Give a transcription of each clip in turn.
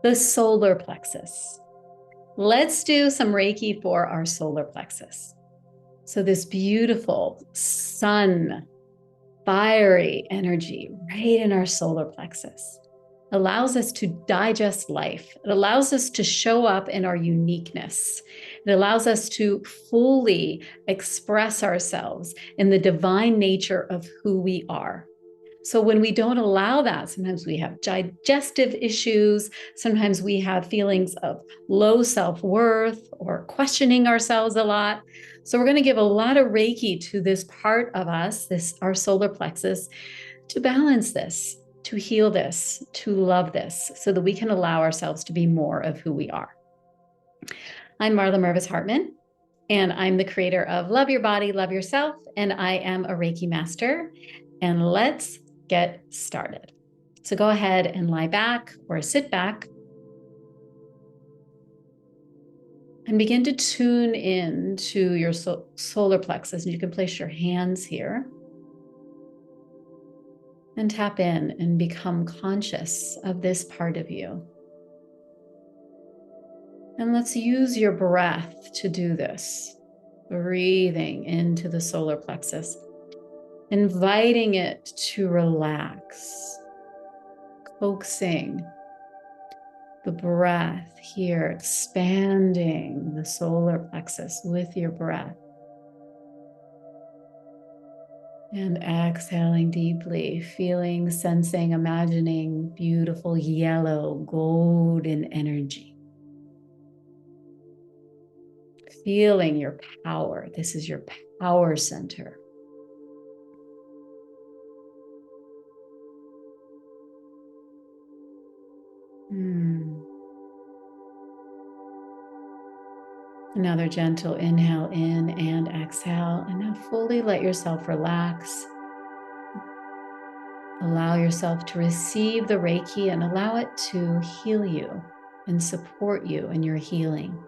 the solar plexus. Let's do some Reiki for our solar plexus. So this beautiful sun, fiery energy right in our solar plexus allows us to digest life. It allows us to show up in our uniqueness. It allows us to fully express ourselves in the divine nature of who we are. So when we don't allow that, sometimes we have digestive issues. Sometimes we have feelings of low self-worth or questioning ourselves a lot. So we're going to give a lot of Reiki to this part of us, our solar plexus, to balance this, to heal this, to love this, so that we can allow ourselves to be more of who we are. I'm Marla Mervis-Hartmann, and I'm the creator of Love Your Body, Love Yourself, and I am a Reiki master. And let's get started. So go ahead and lie back or sit back and begin to tune in to your solar plexus. And you can place your hands here and tap in and become conscious of this part of you. And let's use your breath to do this. Breathing into the solar plexus, inviting it to relax, coaxing the breath here, expanding the solar plexus with your breath. And exhaling deeply, feeling, sensing, imagining beautiful yellow, golden energy. Feeling your power. This is your power center. Another gentle inhale in and exhale. And now fully let yourself relax. Allow yourself to receive the Reiki and allow it to heal you and support you in your healing.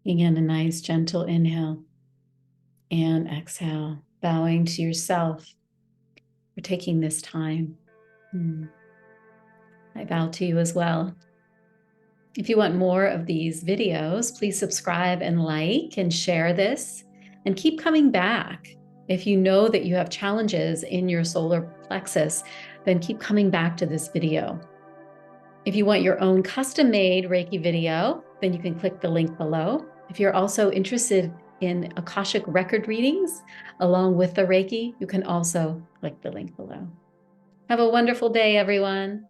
Again, a nice gentle inhale and exhale, bowing to yourself for taking this time. I bow to you as well. If you want more of these videos, please subscribe and like and share this and keep coming back. If you know that you have challenges in your solar plexus, then keep coming back to this video. If you want your own custom-made Reiki video, then you can click the link below. If you're also interested in Akashic record readings along with the Reiki, you can also click the link below. Have a wonderful day, everyone.